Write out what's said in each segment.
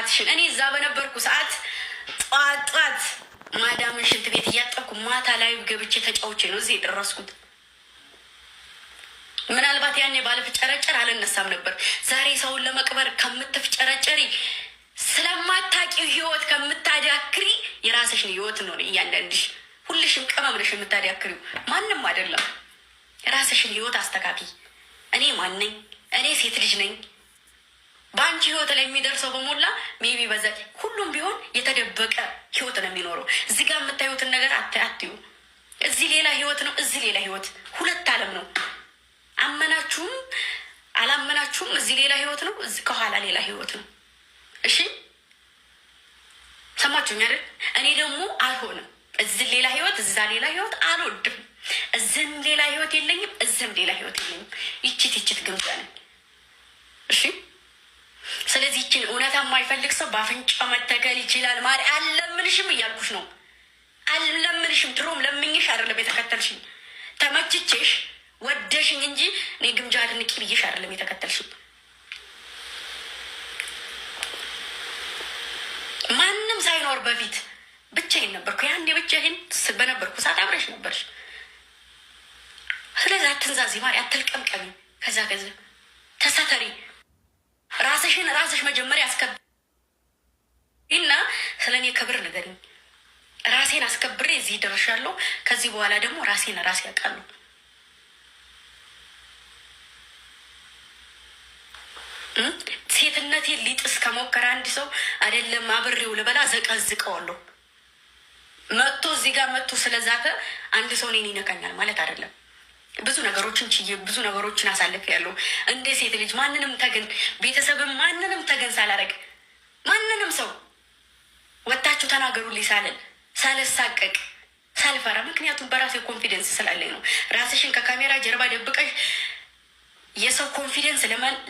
ጥፋትሽን እኔ እዛ በነበርኩ ሰዓት ጧት ማዳምን ሽንት ቤት እያጠብኩ ማታ ላይ ገብቼ ተጫውቼ ነው እዚህ የደረስኩት። ምናልባት ያኔ ባለፍጨረጨር አልነሳም ነበር። ዛሬ ሰውን ለመቅበር ከምትፍጨረጨሪ ስለማታቂው ህይወት ከምታዳክሪ የራስሽን ህይወት ነው እያንዳንድሽ ሁልሽም ቅመም ነሽ የምታዳክሪው፣ ማንም አይደለም። የራስሽን ህይወት አስተካኪ። እኔ ማን ነኝ? እኔ ሴት ልጅ ነኝ። በአንቺ ህይወት ላይ የሚደርሰው በሞላ ሜቢ በዛ ሁሉም ቢሆን የተደበቀ ህይወት ነው የሚኖረው። እዚህ ጋር የምታዩትን ነገር አትዩ። እዚህ ሌላ ህይወት ነው፣ እዚህ ሌላ ህይወት፣ ሁለት ዓለም ነው። አመናችሁም አላመናችሁም እዚህ ሌላ ህይወት ነው፣ እዚህ ከኋላ ሌላ ህይወት ነው። እሺ ሰማችሁኝ አይደል? እኔ ደግሞ አልሆንም። እዚህ ሌላ ህይወት፣ እዛ ሌላ ህይወት አልወድም። እዚህም ሌላ ህይወት የለኝም፣ እዚህም ሌላ ህይወት የለኝም። ይችት ግምጫ ነኝ። እሺ ስለዚህ ይችን እውነታ የማይፈልግ ሰው በአፍንጫው መተከል ይችላል። ማሪ አልለምንሽም እያልኩሽ ነው። አልለምንሽም። ድሮም ለምኝሽ አይደለም የተከተልሽኝ፣ ተመችቼሽ ወደሽኝ እንጂ እኔ ግምጃ አድንቂ ብዬሽ አይደለም የተከተልሽኝ። ማንም ሳይኖር በፊት ብቻዬን ነበርኩ። ያንዴ ብቻዬን በነበርኩ ሰዓት አብረሽ ነበርሽ። ስለዚህ አትንዛዚ ማሪ፣ አትልቀምቀሚ። ከዛ ተሳተሪ። ራስሽ መጀመሪያ አስከብሪ እና ስለ እኔ ክብር ንገሪኝ። ራሴን አስከብሬ እዚህ ደርሻለሁ። ከዚህ በኋላ ደግሞ ራሴን ራሴ ያውቃሉ። ሴትነቴን ሊጥስ ከሞከረ አንድ ሰው አይደለም አብሬው ልበላ ዘቀዝቀዋለሁ። መጥቶ እዚህ ጋር መጥቶ ስለዛተ አንድ ሰው እኔን ይነካኛል ማለት አይደለም። ብዙ ነገሮችን ችዬ ብዙ ነገሮችን አሳልፍ ያለው እንደ ሴት ልጅ ማንንም ተገን ቤተሰብም ማንንም ተገን ሳላረግ ማንንም ሰው ወጣችሁ ተናገሩልኝ ሳልል ሳልሳቀቅ ሳልፈራ፣ ምክንያቱም በራሴ ኮንፊደንስ ስላለኝ ነው። ራስሽን ከካሜራ ጀርባ ደብቀሽ የሰው ኮንፊደንስ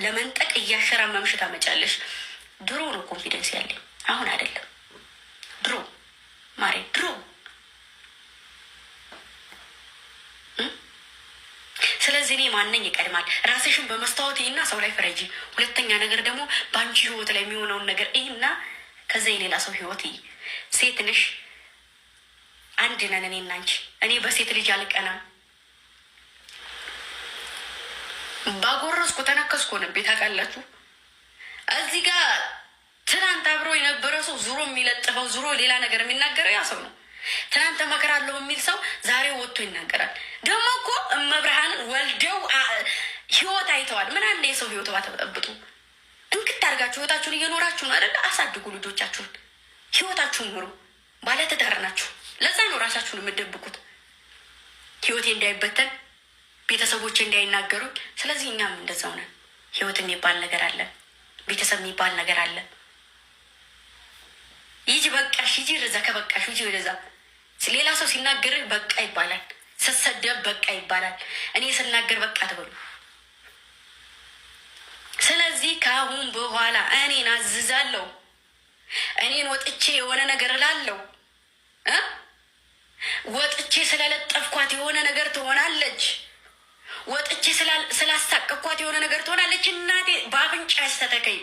ለመንጠቅ እያሸራመምሽ ታመጫለሽ። ድሮ ነው ኮንፊደንስ ያለኝ፣ አሁን አይደለም። ድሮ ማሬ ድሮ። ስለዚህ እኔ ማነኝ ይቀድማል። ራስሽን በመስታወት እና ሰው ላይ ፍረጂ። ሁለተኛ ነገር ደግሞ በአንቺ ህይወት ላይ የሚሆነውን ነገር እና ከዛ የሌላ ሰው ህይወት ይ ሴት ነሽ፣ አንድ ነን እኔ እና አንቺ። እኔ በሴት ልጅ አልቀናም። ባጎረስኩ ተነከስኩ ነው ቤት አውቃላችሁ። እዚህ ጋር ትናንት አብሮ የነበረ ሰው ዙሮ የሚለጥፈው ዙሮ ሌላ ነገር የሚናገረው ያ ሰው ነው። ትናንት መከራለሁ የሚል ሰው ዛሬ ወጥቶ ይናገራል። ደግሞ እኮ እመብርሃንን ወልደው ህይወት አይተዋል። ምን አለ የሰው ህይወት ባተጠብጡ እንክት አድርጋችሁ ህይወታችሁን እየኖራችሁ ነው አይደለ? አሳድጉ ልጆቻችሁን፣ ህይወታችሁን ኑሩ። ባለትዳር ናችሁ። ለዛ ነው ራሳችሁን የምትደብቁት፣ ህይወቴ እንዳይበተን፣ ቤተሰቦቼ እንዳይናገሩኝ። ስለዚህ እኛም እንደዛው ነን። ህይወት የሚባል ነገር አለ፣ ቤተሰብ የሚባል ነገር አለ። ይጂ በቃሽ፣ ይጂ ረዛ፣ ከበቃሽ ይጂ ወደዛ። ሌላ ሰው ሲናገር በቃ ይባላል፣ ስሰደብ በቃ ይባላል። እኔ ስናገር በቃ ትበሉ። ስለዚህ ከአሁን በኋላ እኔን አዝዛለሁ። እኔን ወጥቼ የሆነ ነገር እላለሁ። ወጥቼ ስለለጠፍኳት የሆነ ነገር ትሆናለች። ወጥቼ ስላሳቀኳት የሆነ ነገር ትሆናለች። እናቴ በአፍንጫ ያስተተከኝ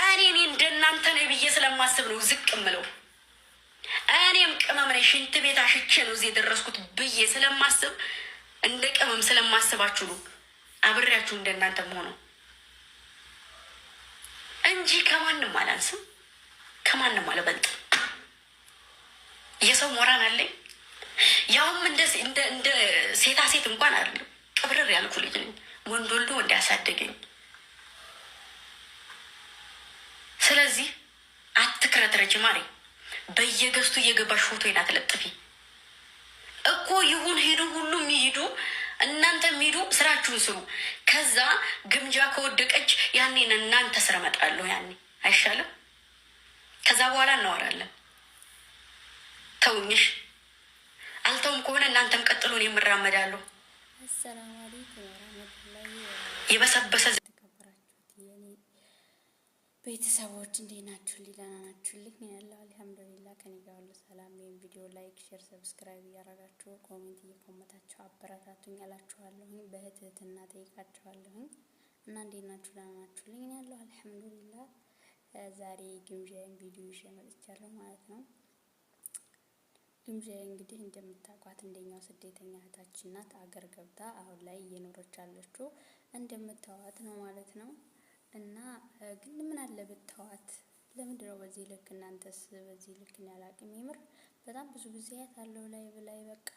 እኔ እንደናንተ ነኝ ብዬ ስለማስብ ነው ዝቅ ምለው። እኔም ቅመም ነኝ፣ ሽንት ቤት አሽቼ ነው እዚህ የደረስኩት ብዬ ስለማስብ እንደ ቅመም ስለማስባችሁ ነው አብሬያችሁ እንደናንተ መሆኑ እንጂ ከማንም አላንስም፣ ከማንም አልበልጥም። የሰው ሞራን አለኝ። ያውም እንደ ሴታ ሴት እንኳን አይደለም፣ ቅብርር ያልኩ ልጅ ነኝ። ወንድ ወልዶ ወንድ ያሳደገኝ። ስለዚህ አትክረትረጅ ማሪ። በየገዝቱ እየገባሽ ፎቶ አትለጥፊ እኮ። ይሁን ሄዱ፣ ሁሉም ይሄዱ፣ እናንተም ሂዱ፣ ስራችሁን ስሩ። ከዛ ግምጃ ከወደቀች ያኔ እናንተ ስራ እመጣለሁ። ያኔ አይሻልም? ከዛ በኋላ እናወራለን። ተውኝሽ አልተውም ከሆነ እናንተም ቀጥሎን የምራመዳለሁ። አሰላሙ አለይኩም ወራህመቱላሂ የበሰበሰ ቤተሰቦች እንዴት ናችሁ? ደህና ናችሁልኝ? ያለው አልሐምዱሊላህ ከኔ ጋር ሁሉ ሰላም። ይሄን ቪዲዮ ላይክ፣ ሼር፣ ሰብስክራይብ እያደረጋችሁ ኮሜንት እየኮመታችሁ አበረታቱኝ እላችኋለሁ። በእህትና ጠይቃችኋለሁ እና እንዴት ናችሁ? ደህና ናችሁልኝ? ያለው አልሐምዱሊላህ። ዛሬ ግምዣዬን ቪዲዮ ይዤ መጥቻለሁ ማለት ነው። ግምዣዬ እንግዲህ እንደምታውቋት እንደኛው ስደተኛ እህታችን ናት። አገር ገብታ አሁን ላይ እየኖረች ያለችው እንደምታዋት ነው ማለት ነው። እና ግን ምን አለ ብታዋት? ለምንድን ነው በዚህ ልክ? እናንተስ በዚህ ልክ ያላቅም? የምር በጣም ብዙ ጊዜ ያታለው ላይ በቃ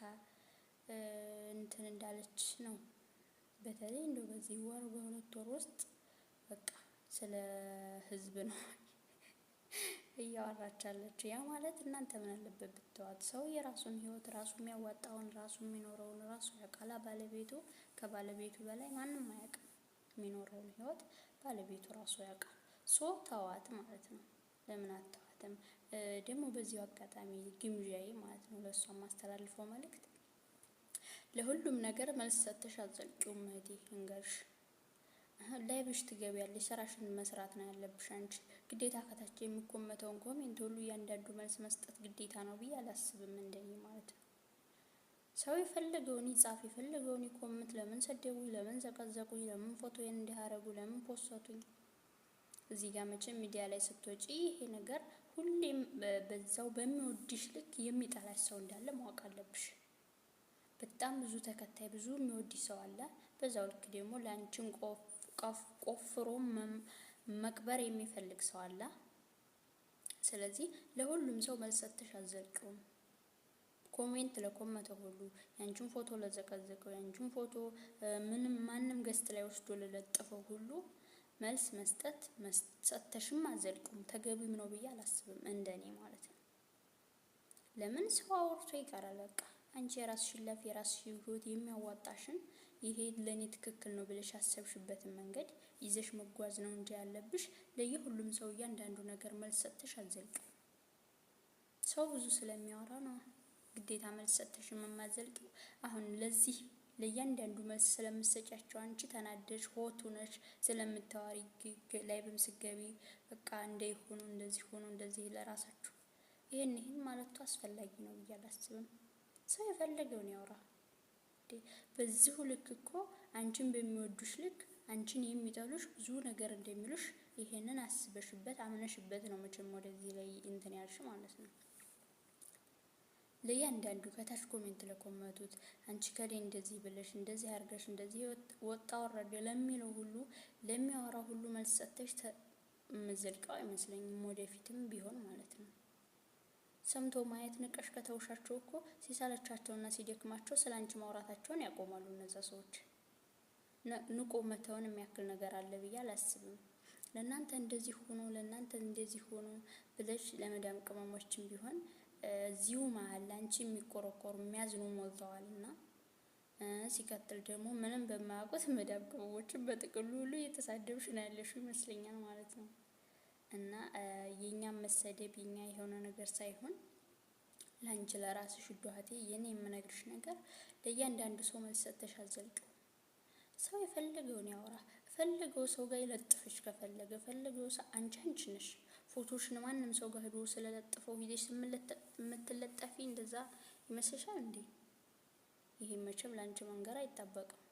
እንትን እንዳለች ነው። በተለይ እንደው በዚህ ወር በሁለት ወር ውስጥ በቃ ስለ ህዝብ ነው እያወራች ያለችው። ያ ማለት እናንተ ምን አለበት ብትተዋት? ሰው የራሱን ህይወት ራሱ የሚያዋጣውን ራሱ የሚኖረውን ራሱ ያውቃል። ባለቤቱ ከባለቤቱ በላይ ማንም አያውቅም። የሚኖረውን ህይወት ባለቤቱ ራሱ ያውቃል። ተዋት ማለት ነው። ለምን አተዋትም? ደግሞ በዚሁ አጋጣሚ ግምዣዬ ማለት ነው ለእሷ ማስተላልፈው መልእክት፣ ለሁሉም ነገር መልስ ሰጥተሽ አትዘልቂውም እህቴ እንገርሽ። ላይብሽ ትገቢያለሽ፣ ስራሽን መስራት ነው ያለብሽ አንቺ። ግዴታ ከታች የሚኮመተውን ኮሜንት ሁሉ እያንዳንዱ መልስ መስጠት ግዴታ ነው ብዬ አላስብም፣ እንደኔ ማለት ነው። ሰው የፈለገውን ይጻፍ፣ የፈለገውን ይኮምት። ለምን ሰደቡኝ፣ ለምን ዘቀዘቁኝ፣ ለምን ፎቶዬን እንዲያረጉ፣ ለምን ፖስቱኝ። እዚህ ጋር መቼም ሚዲያ ላይ ስትወጪ ይሄ ነገር ሁሌም በዛው በሚወድሽ ልክ የሚጠላሽ ሰው እንዳለ ማወቅ አለብሽ። በጣም ብዙ ተከታይ ብዙ የሚወድሽ ሰው አለ። በዛው ልክ ደግሞ ለአንቺን ቆፍሮ መቅበር የሚፈልግ ሰው አለ። ስለዚህ ለሁሉም ሰው መልስ ሰጥተሽ አትዘልቂውም። ኮሜንት ለኮመተ ሁሉ፣ ያንቺን ፎቶ ለዘቀዘቀው፣ ያንቺን ፎቶ ምንም ማንም ገስት ላይ ወስዶ ለለጠፈው ሁሉ መልስ መስጠት ሰጥተሽም አትዘልቂውም። ተገቢም ነው ብዬ አላስብም፣ እንደኔ ማለት ነው። ለምን ሰው አውርቶ ይቀራል። በቃ አንቺ የራስሽን ላይፍ የራስሽን ህይወት የሚያዋጣሽን ይሄ ለኔ ትክክል ነው ብለሽ ያሰብሽበትን መንገድ ይዘሽ መጓዝ ነው እንጂ ያለብሽ ለየሁሉም ሰው እያንዳንዱ ነገር መልስ ሰጥተሽ አትዘልቂው። ሰው ብዙ ስለሚያወራ ነው ግዴታ መልስ ሰጥተሽ የማትዘልቂው። አሁን ለዚህ ለእያንዳንዱ መልስ ስለምትሰጫቸው አንቺ ተናደሽ ሆቱ ነሽ ስለምታወሪ ላይብም ስገቢ በቃ እንደይሆኑ እንደዚህ ሆኖ እንደዚህ ለራሳችሁ ይሄን ማለቱ አስፈላጊ ነው ብዬ አላስብም። ሰው የፈለገውን ያወራ። በዚሁ ልክ እኮ አንቺን በሚወዱሽ ልክ አንቺን የሚጠሉሽ ብዙ ነገር እንደሚሉሽ ይሄንን አስበሽበት አምነሽበት ነው መቼም ወደዚህ ላይ እንትን ያልሽ ማለት ነው። ለእያንዳንዱ ከታች ኮሜንት ለኮመቱት አንቺ ከሌ እንደዚህ ብለሽ እንደዚህ አድርገሽ እንደዚህ ወጣ ወረደ ለሚለው ሁሉ ለሚያወራ ሁሉ መልስ ሰጥተሽ የምትዘልቀው አይመስለኝም፣ ወደፊትም ቢሆን ማለት ነው። ሰምቶ ማየት ንቀሽ ከተውሻቸው እኮ ሲሳለቻቸውና ሲደክማቸው ስላንቺ ማውራታቸውን ያቆማሉ እነዛ ሰዎች። ንቆ መተውን የሚያክል ነገር አለ ብዬ አላስብም። ለእናንተ እንደዚህ ሆኖ ለእናንተ እንደዚህ ሆኖ ብለሽ ለመዳም ቅመሞችም ቢሆን እዚሁ መሀል ላንቺ የሚቆረቆሩ የሚያዝኑ ሞልተዋልና፣ ሲቀጥል ደግሞ ምንም በማያውቁት መዳም ቅመሞችን በጥቅሉ ሁሉ እየተሳደብሽ ነው ያለሽው ይመስለኛል ማለት ነው። እና የኛም መሰደብ የኛ የሆነ ነገር ሳይሆን ላንቺ ለራስሽ ዱሃቴ የኔ የምነግርሽ ነገር ለእያንዳንዱ ሰው መልስ ሰጥተሽ አትዘልቂው። ሰው የፈለገውን ያወራ፣ ፈለገው ሰው ጋር ይለጥፍሽ ከፈለገ ፈለገው ሰው አንቺ ነሽ። ፎቶሽን ማንም ሰው ጋር ሄዶ ስለለጥፈው ሂደሽ የምትለጠፊ እንደዛ ይመስልሻል እንዴ? ይሄ መቼም ላንቺ መንገር አይጠበቅም።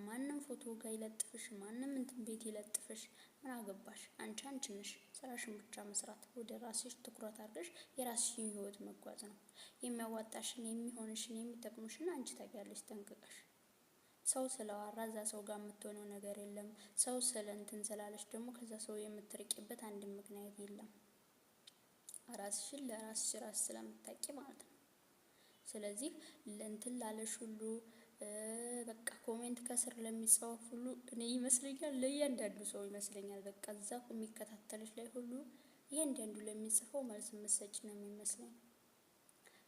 ማንም ፎቶ ጋር ይለጥፍሽ፣ ማንም እንትን ቤት ይለጥፍሽ፣ ምን አገባሽ? አንቺ ነሽ። ስራሽን ብቻ መስራት፣ ወደ ራስሽ ትኩረት አድርገሽ የራስሽን ህይወት መጓዝ ነው። የሚያዋጣሽን፣ የሚሆንሽን፣ የሚጠቅምሽን አንቺ ታውቂያለሽ ጠንቅቀሽ። ሰው ስለዋራ እዛ ሰው ጋር የምትሆነው ነገር የለም። ሰው ስለ እንትን ስላለሽ ደግሞ ከዛ ሰው የምትርቂበት አንድ ምክንያት የለም። ራስሽን ለራስሽ ራስ ስለምታውቂ ማለት ነው። ስለዚህ ለእንትን ላለሽ ሁሉ በቃ ኮሜንት ከስር ለሚጻፍ ሁሉ እኔ ይመስለኛል ለእያንዳንዱ ሰው ይመስለኛል በቃ እዛ የሚከታተልሽ ላይ ሁሉ እያንዳንዱ ለሚጽፈው መልስ መሰጭ ነው የሚመስለኝ።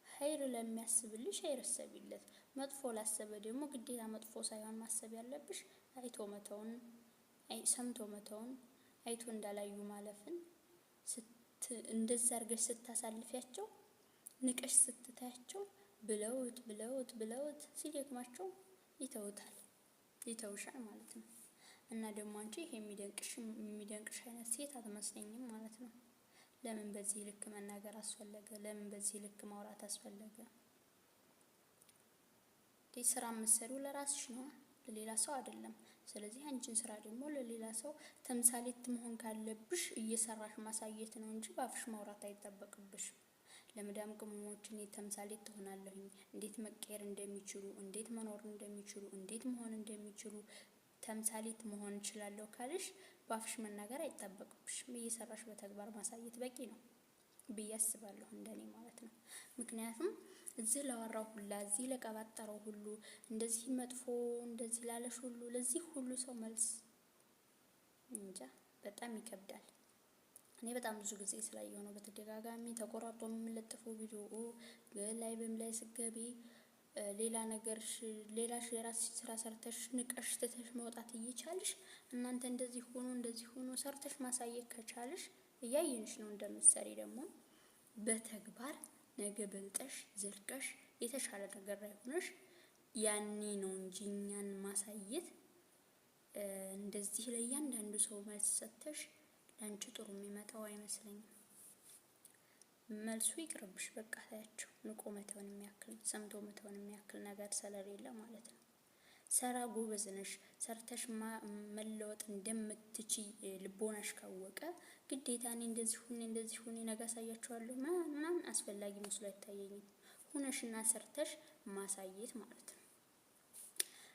ኸይር ለሚያስብልሽ ኸይር አሰቢለት፣ መጥፎ ላሰበ ደግሞ ግዴታ መጥፎ ሳይሆን ማሰብ ያለብሽ አይቶ መተውን፣ ሰምቶ መተውን፣ አይቶ እንዳላዩ ማለፍን እንደዛ አድርገሽ ስታሳልፊያቸው ንቀሽ ስትታያቸው ብለውት ሲደክማቸው ይተውሻል ማለት ነው። እና ደግሞ አንቺ ይሄ የሚደንቅሽ አይነት ሴት አትመስለኝም ማለት ነው። ለምን በዚህ ልክ መናገር አስፈለገ? ለምን በዚህ ልክ ማውራት አስፈለገ? ስራ የምትሰሪው ለራስሽ ነው፣ ለሌላ ሰው አይደለም። ስለዚህ አንቺን ስራ ደግሞ ለሌላ ሰው ተምሳሌት መሆን ካለብሽ እየሰራሽ ማሳየት ነው እንጂ ባፍሽ ማውራት አይጠበቅብሽም። ለመዳም ቅመሞች እኔ ተምሳሌት ትሆናለሁኝ፣ እንዴት መቀየር እንደሚችሉ፣ እንዴት መኖር እንደሚችሉ፣ እንዴት መሆን እንደሚችሉ ተምሳሌት መሆን እችላለሁ ካልሽ ባፍሽ መናገር አይጠበቅብሽም። እየሰራሽ በተግባር ማሳየት በቂ ነው ብዬ አስባለሁ፣ እንደኔ ማለት ነው። ምክንያቱም እዚህ ላወራው ሁላ እዚህ ለቀባጠረው ሁሉ እንደዚህ መጥፎ እንደዚህ ላለሽ ሁሉ ለዚህ ሁሉ ሰው መልስ እንጃ በጣም ይከብዳል። እኔ በጣም ብዙ ጊዜ ስላየሁ ነው በተደጋጋሚ ተቆራርጦ የሚለጥፈው ቪዲዮ ላይ ላይ ስገቢ ሌላ ነገር ሌላሽ የራስሽ ስራ ሰርተሽ ንቀሽ ትተሽ መውጣት እየቻልሽ እናንተ እንደዚህ ሆኖ ሰርተሽ ማሳየት ከቻልሽ እያየንሽ ነው እንደምትሰሪ ደግሞ በተግባር ነገ በልጠሽ ዘልቀሽ የተሻለ ነገር ላይ ሆነሽ ያኔ ነው እንጂ እኛን ማሳየት እንደዚህ ለእያንዳንዱ ሰው መልስ ሰጥተሽ ለአንቺ ጥሩ የሚመጣው አይመስለኝም። መልሱ ይቅርብሽ፣ በቃ ታያቸው። ንቆ መተውን የሚያክል ሰምቶ መተውን የሚያክል ነገር ስለሌለ ማለት ነው። ሰራ ጎበዝ ነሽ፣ ሰርተሽ መለወጥ እንደምትቺ ልቦናሽ ካወቀ ግዴታ እኔ እንደዚህ ሁኔ ነገ አሳያቸዋለሁ ምናምን አስፈላጊ መስሎ አይታየኝም። ሁነሽና ሰርተሽ ማሳየት ማለት ነው።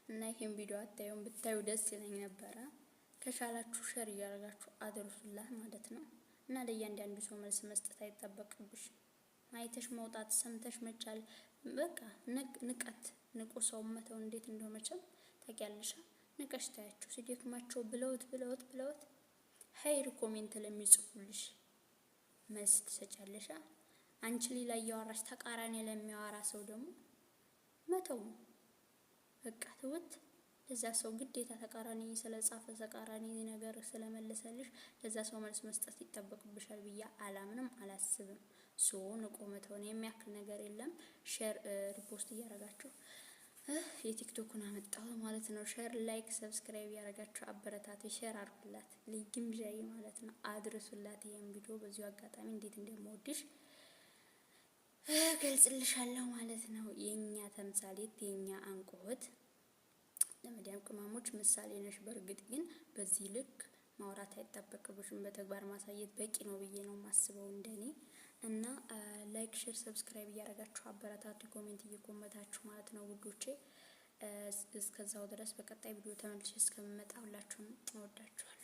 እና ይሄን ቪዲዮ አታዩም ብታዩ ደስ ይለኝ ነበረ። ከቻላችሁ ሼር እያደረጋችሁ አድርሱላት ማለት ነው። እና ለእያንዳንዱ ሰው መልስ መስጠት አይጠበቅብሽ። አይተሽ መውጣት ሰምተሽ መቻል በቃ ንቁ ሰው መተው እንዴት እንደሆነ መቼም ታውቂያለሽ። ንቀሽ ታያቸው ሲደክማቸው ብለውት ሀይር ኮሜንት ለሚጽፉልሽ መልስ ትሰጫለሽ። አንቺ ሌላ እያወራሽ ተቃራኒ ለሚያወራ ሰው ደግሞ መተው በቃ ትውት። ለዛ ሰው ግዴታ ተቃራኒ ስለጻፈ ተቃራኒ ነገር ስለመለሰልሽ ለዛ ሰው መልስ መስጠት ይጠበቅብሻል ብዬ አላምንም አላስብም። ንቆ መተውን የሚያክል ነገር የለም። ሼር ሪፖስት እያደረጋችሁ የቲክቶኩን አመጣው ማለት ነው። ሼር ላይክ ሰብስክራይብ እያደረጋችሁ አበረታቱ። ሼር አድርጉላት ለግምጃዬ ማለት ነው። አድርሱላት ይሄን ቪዲዮ። በዚሁ አጋጣሚ እንዴት እንደምወድሽ ገልጽልሻለሁ ማለት ነው። የኛ ተምሳሌት የኛ አንቆት ለመዳም ቅመሞች ምሳሌ ነሽ። በእርግጥ ግን በዚህ ልክ ማውራት አይጠበቅብሽም፣ በተግባር ማሳየት በቂ ነው ብዬ ነው የማስበው እንደኔ። እና ላይክ ሼር ሰብስክራይብ እያደረጋችሁ አበረታቱ፣ ኮሜንት እየኮመታችሁ ማለት ነው ውዶቼ። እስከዛው ድረስ በቀጣይ ቪዲዮ ተመልሼ እስከምመጣ ሁላችሁም እወዳችኋለሁ።